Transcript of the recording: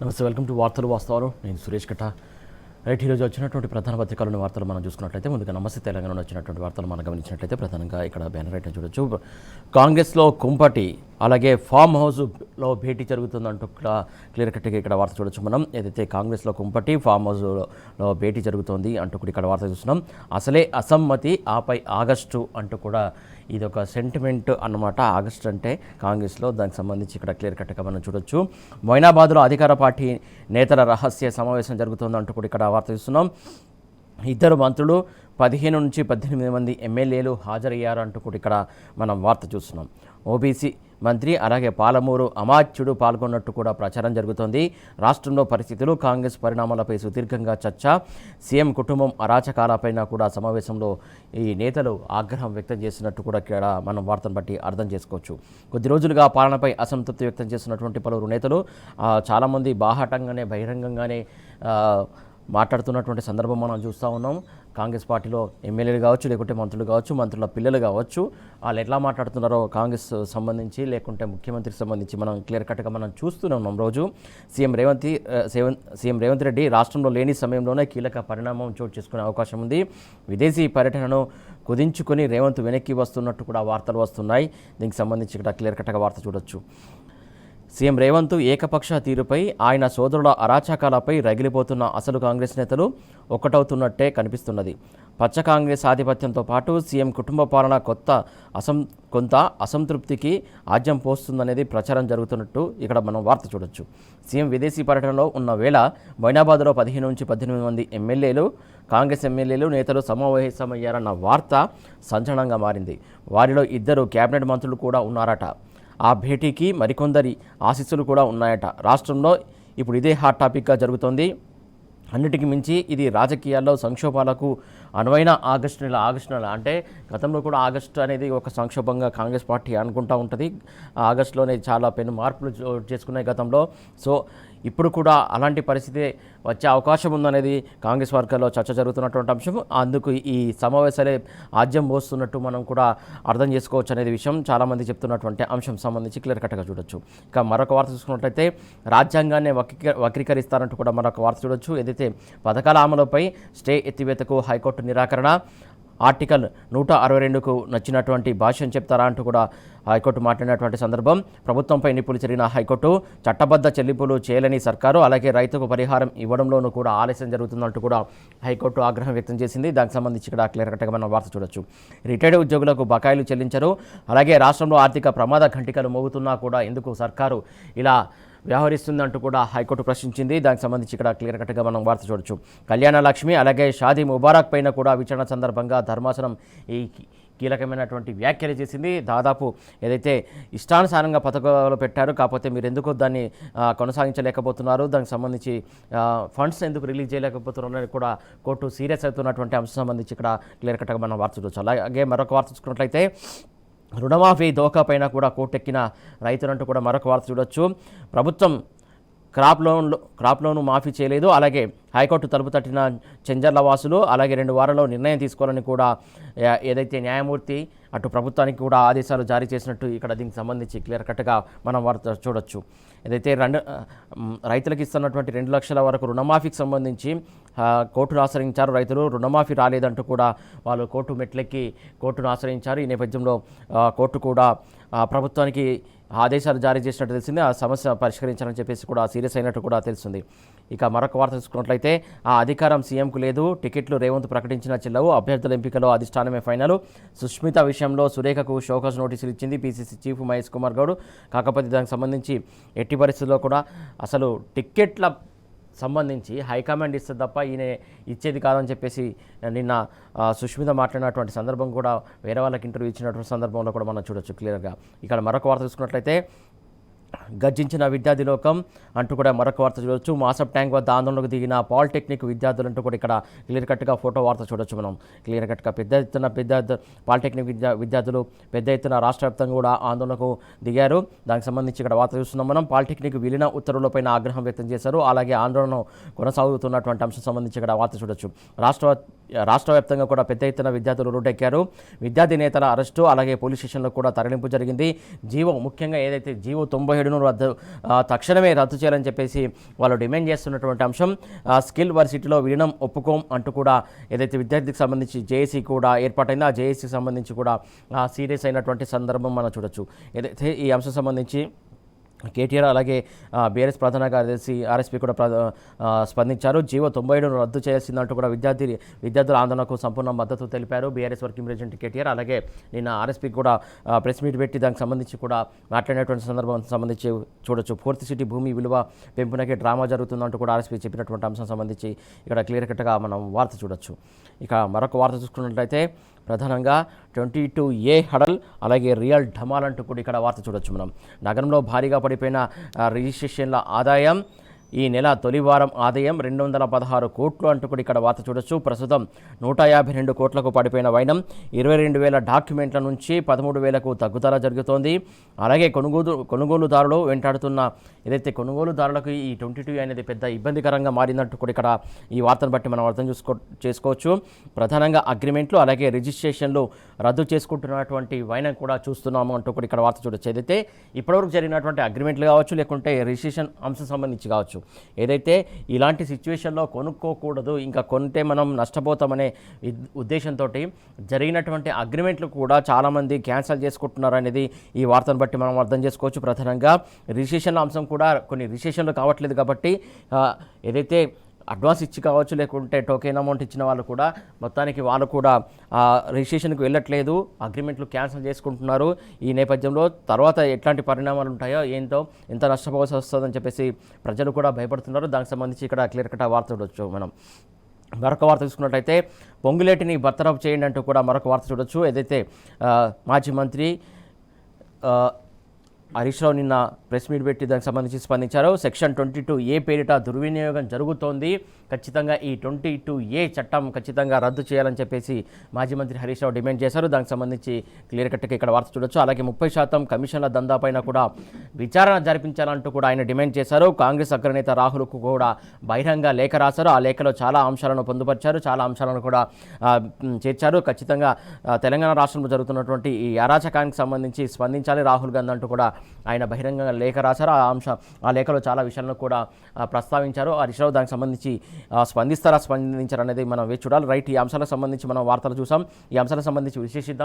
నమస్తే, welcome to వార్తలు వాస్తవాలు. నేను సురేష్ కట్ట. రైట్, ఈరోజు వచ్చినటువంటి ప్రధాన పత్రికలోని వార్తలు మనం చూసుకున్నట్లయితే ముందుగా నమస్తే తెలంగాణలో వచ్చినటువంటి వార్తలు మనం గమనించినట్లయితే ప్రధానంగా ఇక్కడ బ్యానర్ ఐటమ్ చూడొచ్చు. కాంగ్రెస్లో కుంపటి, అలాగే ఫామ్ హౌస్లో భేటీ జరుగుతుందంటూ కూడా క్లియర్ కట్గా ఇక్కడ వార్త చూడొచ్చు. మనం ఏదైతే కాంగ్రెస్లో కుంపటి, ఫామ్ హౌస్లో భేటీ జరుగుతోంది అంటూ కూడా ఇక్కడ వార్త చూస్తున్నాం. అసలే అసమ్మతి, ఆపై ఆగస్టు అంటూ కూడా ఇది ఒక సెంటిమెంట్ అన్నమాట. ఆగస్టు అంటే కాంగ్రెస్లో, దానికి సంబంధించి ఇక్కడ క్లియర్ కట్గా మనం చూడొచ్చు. మొయినాబాద్లో అధికార పార్టీ నేతల రహస్య సమావేశం జరుగుతుందంటూ కూడా ఇక్కడ వార్త చూస్తున్నాం. ఇద్దరు మంత్రులు, 15 నుంచి 18 మంది ఎమ్మెల్యేలు హాజరయ్యారంటూ కూడా ఇక్కడ మనం వార్త చూస్తున్నాం. ఓబీసీ మంత్రి అలాగే పాలమూరు అమాత్యుడు పాల్గొన్నట్టు కూడా ప్రచారం జరుగుతోంది. రాష్ట్రంలో పరిస్థితులు, కాంగ్రెస్ పరిణామాలపై సుదీర్ఘంగా చర్చ. సీఎం కుటుంబం అరాచకాలపైన కూడా సమావేశంలో ఈ నేతలు ఆగ్రహం వ్యక్తం చేసినట్టు కూడా ఇక్కడ మనం వార్తను బట్టి అర్థం చేసుకోవచ్చు. కొద్ది రోజులుగా పాలనపై అసంతృప్తి వ్యక్తం చేస్తున్నటువంటి పలువురు నేతలు చాలామంది బాహాటంగానే, బహిరంగంగానే మాట్లాడుతున్నటువంటి సందర్భం మనం చూస్తూ ఉన్నాం. కాంగ్రెస్ పార్టీలో ఎమ్మెల్యేలు కావచ్చు, లేకుంటే మంత్రులు కావచ్చు, మంత్రుల పిల్లలు కావచ్చు, వాళ్ళు ఎట్లా మాట్లాడుతున్నారో కాంగ్రెస్ సంబంధించి, లేకుంటే ముఖ్యమంత్రికి సంబంధించి మనం క్లియర్ కట్గా మనం చూస్తూనే ఉన్నాం. రోజు సీఎం రేవంత్ రెడ్డి రాష్ట్రంలో లేని సమయంలోనే కీలక పరిణామం చోటు చేసుకునే అవకాశం ఉంది. విదేశీ పర్యటనను కుదించుకొని రేవంత్ వెనక్కి వస్తున్నట్టు కూడా వార్తలు వస్తున్నాయి. దీనికి సంబంధించి ఇక్కడ క్లియర్ కట్గా వార్త చూడొచ్చు. సీఎం రేవంత్ ఏకపక్ష తీరుపై, ఆయన సోదరుల అరాచకాలపై రగిలిపోతున్న అసలు కాంగ్రెస్ నేతలు ఒక్కటవుతున్నట్టే కనిపిస్తున్నది. పచ్చ కాంగ్రెస్ ఆధిపత్యంతో పాటు సీఎం కుటుంబ పాలన కొంత అసంతృప్తికి ఆజ్యం పోస్తుందనేది ప్రచారం జరుగుతున్నట్టు ఇక్కడ మనం వార్త చూడొచ్చు. సీఎం విదేశీ పర్యటనలో ఉన్న వేళ మొయినాబాద్లో 15 నుంచి 18 మంది ఎమ్మెల్యేలు, కాంగ్రెస్ ఎమ్మెల్యేలు, నేతలు సమావేశమయ్యారన్న వార్త సంచలనంగా మారింది. వారిలో 2 కేబినెట్ మంత్రులు కూడా ఉన్నారట. ఆ భేటీకి మరికొందరి ఆశీస్సులు కూడా ఉన్నాయట. రాష్ట్రంలో ఇప్పుడు ఇదే హాట్ టాపిక్గా జరుగుతోంది. అన్నిటికీ మించి ఇది రాజకీయాల్లో సంక్షోభాలకు అనువైన ఆగస్టు నెల అంటే గతంలో కూడా ఆగస్టు అనేది ఒక సంక్షోభంగా కాంగ్రెస్ పార్టీ అనుకుంటూ ఉంటుంది. ఆగస్టులోనే చాలా పెను మార్పులు చేసుకున్నాయి గతంలో. సో ఇప్పుడు కూడా అలాంటి పరిస్థితి వచ్చే అవకాశం ఉందనేది కాంగ్రెస్ వర్గాల్లో చర్చ జరుగుతున్నటువంటి అంశం. అందుకు ఈ సమావేశాలే ఆజ్యం పోస్తున్నట్టు మనం కూడా అర్థం చేసుకోవచ్చు అనేది విషయం చాలామంది చెప్తున్నటువంటి అంశం సంబంధించి క్లియర్ కట్గా చూడొచ్చు. ఇక మరొక వార్త చూసుకున్నట్లయితే రాజ్యాంగాన్ని వక్రీకరిస్తారంటూ కూడా మరొక వార్త చూడొచ్చు. ఏదైతే పథకాల అమలుపై స్టే ఎత్తివేతకు హైకోర్టు నిరాకరణ, ఆర్టికల్ 162కు నచ్చినటువంటి భాష్యం చెప్తారా అంటూ కూడా హైకోర్టు మాట్లాడినటువంటి సందర్భం. ప్రభుత్వంపై నిప్పులు చెరిగిన హైకోర్టు, చట్టబద్ధ చెల్లింపులు చేయలేని సర్కారు, అలాగే రైతుకు పరిహారం ఇవ్వడంలోనూ కూడా ఆలస్యం జరుగుతుందంటూ కూడా హైకోర్టు ఆగ్రహం వ్యక్తం చేసింది. దానికి సంబంధించి ఇక్కడ క్లియర్ కట్గా మనం వార్త చూడొచ్చు. రిటైర్డ్ ఉద్యోగులకు బకాయిలు చెల్లించరు, అలాగే రాష్ట్రంలో ఆర్థిక ప్రమాద ఘంటికలు మోగుతున్నా కూడా ఎందుకు సర్కారు ఇలా వ్యవహరిస్తుందంటూ కూడా హైకోర్టు ప్రశ్నించింది. దానికి సంబంధించి ఇక్కడ క్లియర్ కట్గా మనం వార్త చూడొచ్చు. కళ్యాణ లక్ష్మి అలాగే షాదీ ముబారక్ పైన కూడా విచారణ సందర్భంగా ధర్మాసనం ఈ కీలకమైనటువంటి వ్యాఖ్యలు చేసింది. దాదాపు ఏదైతే ఇష్టానుసారంగా పథకాలు పెట్టారు, కాకపోతే మీరు ఎందుకు దాన్ని కొనసాగించలేకపోతున్నారు, దానికి సంబంధించి ఫండ్స్ ఎందుకు రిలీజ్ చేయలేకపోతున్నారు కూడా కోర్టు సీరియస్ అవుతున్నటువంటి అంశం సంబంధించి ఇక్కడ క్లియర్ కట్గా మనం వార్త చూడొచ్చు. అలాగే మరొక వార్త చూసుకున్నట్లయితే రుణమాఫీ దోఖా పైన కూడా కోర్టెక్కిన రైతులంటూ కూడా మరొక వార్త చూడొచ్చు. ప్రభుత్వం క్రాప్ లోను మాఫీ చేయలేదు, అలాగే హైకోర్టు తలుపు తట్టిన చెంజర్ల వాసులు, అలాగే 2 వారాల్లో నిర్ణయం తీసుకోవాలని కూడా ఏదైతే న్యాయమూర్తి అటు ప్రభుత్వానికి కూడా ఆదేశాలు జారీ చేసినట్టు ఇక్కడ దీనికి సంబంధించి క్లియర్ కట్గా మనం వార్త చూడొచ్చు. ఏదైతే రైతులకు ఇస్తున్నటువంటి 2 లక్షల వరకు రుణమాఫీకి సంబంధించి కోర్టును ఆశ్రయించారు రైతులు. రుణమాఫీ రాలేదంటూ కూడా వాళ్ళు కోర్టు మెట్లెక్కి కోర్టును ఆశ్రయించారు. ఈ నేపథ్యంలో కోర్టు కూడా ప్రభుత్వానికి ఆదేశాలు జారీ చేసినట్టు తెలిసింది. ఆ సమస్య పరిష్కరించాలని చెప్పేసి కూడా సీరియస్ అయినట్టు కూడా తెలుస్తుంది. ఇక మరొక వార్త చూసుకున్నట్లయితే ఆ అధికారం సీఎంకు లేదు, టికెట్లు రేవంత్ ప్రకటించిన చెల్లవు, అభ్యర్థుల ఎంపికలో అధిష్టానమే ఫైనల్. సుష్మిత విషయంలో సురేఖకు షోకాజ్ నోటీసులు ఇచ్చింది పీసీసీ చీఫ్ మహేష్ కుమార్ గౌడ్. కాకపోతే దానికి సంబంధించి ఎట్టి పరిస్థితుల్లో కూడా అసలు టికెట్ల సంబంధించి హైకమాండ్ ఇస్తుంది తప్ప ఈయన ఇచ్చేది కాదని చెప్పేసి నిన్న సుష్మిత మాట్లాడినటువంటి సందర్భం కూడా, వేరే వాళ్ళకి ఇంటర్వ్యూ ఇచ్చినటువంటి సందర్భంలో కూడా మనం చూడొచ్చు క్లియర్గా. ఇక్కడ మరొక వార్త చూసుకున్నట్లయితే గర్జించిన విద్యార్థి లోకం అంటూ కూడా మరొక వార్త చూడొచ్చు. మాసప్ ట్యాంక్ వద్ద ఆందోళనకు దిగిన పాలిటెక్నిక్ విద్యార్థులు అంటూ కూడా ఇక్కడ క్లియర్ కట్గా ఫోటో వార్త చూడొచ్చు మనం. క్లియర్ కట్గా పెద్ద ఎత్తున పాలిటెక్నిక్ విద్యార్థులు పెద్ద ఎత్తున రాష్ట్ర వ్యాప్తంగా కూడా ఆందోళనకు దిగారు. దానికి సంబంధించి ఇక్కడ వార్త చూస్తున్నాం మనం. పాలిటెక్నిక్ విలీన ఉత్తర్వులపైన ఆగ్రహం వ్యక్తం చేశారు, అలాగే ఆందోళన కొనసాగుతున్నటువంటి అంశం సంబంధించి ఇక్కడ వార్త చూడొచ్చు. రాష్ట్ర రాష్ట్ర వ్యాప్తంగా కూడా పెద్ద ఎత్తున విద్యార్థులు రోడ్డెక్కారు. విద్యార్థి నేతల అరెస్టు అలాగే పోలీస్ స్టేషన్లో కూడా తరలింపు జరిగింది. జీవో ముఖ్యంగా ఏదైతే జీవో 97ను తక్షణమే రద్దు చేయాలని చెప్పేసి వాళ్ళు డిమాండ్ చేస్తున్నటువంటి అంశం. స్కిల్ వర్సిటీలో విలీనం ఒప్పుకోం అంటూ కూడా ఏదైతే విద్యార్థికి సంబంధించి జేఏసీ కూడా ఏర్పాటైందో ఆ జేఏసీకి సంబంధించి కూడా సీరియస్ అయినటువంటి సందర్భం మనం చూడొచ్చు. ఏదైతే ఈ అంశం సంబంధించి కేటీఆర్ అలాగే బీఆర్ఎస్ ప్రధాన కార్యదర్శి ఆర్ఎస్పీ కూడా స్పందించారు. జీవో 97ను రద్దు చేయాల్సిందంటూ కూడా విద్యార్థుల ఆందోళనకు సంపూర్ణ మద్దతు తెలిపారు బీఆర్ఎస్ వర్కింగ్ ప్రెసిడెంట్ కేటీఆర్. అలాగే నిన్న ఆర్ఎస్పీ కూడా ప్రెస్ మీట్ పెట్టి దానికి సంబంధించి కూడా మాట్లాడినటువంటి సందర్భం సంబంధించి చూడొచ్చు. ఫోర్త్ సిటీ భూమి విలువ పెంపునకే డ్రామా జరుగుతుందంటూ కూడా ఆర్ఎస్పీ చెప్పినటువంటి అంశం సంబంధించి ఇక్కడ క్లియర్ కట్గా మనం వార్త చూడొచ్చు. ఇక మరొక వార్త చూసుకున్నట్లయితే ప్రధానంగా 22A హడల్ అలాగే రియల్ ఢమాల్ అంటూ కూడా ఇక్కడ వార్త చూడొచ్చు. మనం నగరంలో భారీగా పడిపోయిన రిజిస్ట్రేషన్ల ఆదాయం ఈ నెల తొలి వారం ఆదాయం 216 కోట్లు అంటూ కూడా ఇక్కడ వార్త చూడొచ్చు. ప్రస్తుతం 152 కోట్లకు పడిపోయిన వైనం 22,000 డాక్యుమెంట్ల నుంచి 13,000కు తగ్గుదల జరుగుతోంది. అలాగే కొనుగోలుదారులు వెంటాడుతున్న ఏదైతే కొనుగోలుదారులకు ఈ 22 అనేది పెద్ద ఇబ్బందికరంగా మారిందంటూ కూడా ఇక్కడ ఈ వార్తను బట్టి మనం అర్థం చేసుకోవచ్చు. ప్రధానంగా అగ్రిమెంట్లు అలాగే రిజిస్ట్రేషన్లు రద్దు చేసుకుంటున్నటువంటి వైనం కూడా చూస్తున్నాము అంటూ కూడా ఇక్కడ వార్త చూడొచ్చు. ఏదైతే ఇప్పటివరకు జరిగినటువంటి అగ్రిమెంట్లు కావచ్చు లేకుంటే రిజిస్ట్రేషన్ అంశం సంబంధించి కావచ్చు, ఏదైతే ఇలాంటి సిచ్యువేషన్లో కొనుక్కోకూడదు, ఇంకా కొంటే మనం నష్టపోతామనే ఉద్దేశంతో జరిగినటువంటి అగ్రిమెంట్లు కూడా చాలామంది క్యాన్సిల్ చేసుకుంటున్నారు అనేది ఈ వార్తను బట్టి మనం అర్థం చేసుకోవచ్చు. ప్రధానంగా రిజిస్ట్రేషన్ల అంశం కూడా కొన్ని రిజిస్ట్రేషన్లు కావట్లేదు కాబట్టి ఏదైతే అడ్వాన్స్ ఇచ్చి కావచ్చు లేకుంటే టోకెన్ అమౌంట్ ఇచ్చిన వాళ్ళు కూడా మొత్తానికి వాళ్ళు కూడా రిజిస్ట్రేషన్కి వెళ్ళట్లేదు, అగ్రిమెంట్లు క్యాన్సిల్ చేసుకుంటున్నారు. ఈ నేపథ్యంలో తర్వాత ఎట్లాంటి పరిణామాలు ఉంటాయో ఏంటో ఎంత నష్టపోవాల్సి వస్తుందని చెప్పేసి ప్రజలు కూడా భయపడుతున్నారు. దానికి సంబంధించి ఇక్కడ క్లియర్ కట్ వార్త చూడొచ్చు. మనం మరొక వార్త చూసుకున్నట్టయితే పొంగులేటిని బర్తరఫ్ చేయండి అంటూ కూడా మరొక వార్త చూడొచ్చు. ఏదైతే మాజీ మంత్రి హరీష్ రావు నిన్న ప్రెస్ మీట్ పెట్టి దానికి సంబంధించి స్పందించారు. సెక్షన్ 22A పేరిట దుర్వినియోగం జరుగుతోంది, ఖచ్చితంగా ఈ 22A చట్టం ఖచ్చితంగా రద్దు చేయాలని చెప్పేసి మాజీ మంత్రి హరీష్ రావు డిమాండ్ చేశారు. దానికి సంబంధించి క్లియర్ కట్గా ఇక్కడ వార్త చూడొచ్చు. అలాగే 30% కమిషన్ల దందాపైన కూడా విచారణ జరిపించాలంటూ కూడా ఆయన డిమాండ్ చేశారు. కాంగ్రెస్ అగ్రనేత రాహుల్కు కూడా బహిరంగ లేఖ రాశారు. ఆ లేఖలో చాలా అంశాలను పొందుపరిచారు, చాలా అంశాలను కూడా చేర్చారు. ఖచ్చితంగా తెలంగాణ రాష్ట్రంలో జరుగుతున్నటువంటి ఈ అరాచకానికి సంబంధించి స్పందించాలి రాహుల్ గాంధీ అంటూ కూడా ఆయన బహిరంగంగా లేఖ రాశారు. ఆ లేఖలో చాలా విషయాలను కూడా ప్రస్తావించారు. హరీష్ రావు దానికి సంబంధించి స్పందించారు అనేది మనం వేచి చూడాలి. రైట్, ఈ అంశాలకు సంబంధించి మనం వార్తలు చూసాం. ఈ అంశాలకు సంబంధించి విశ్లేషిద్దాం.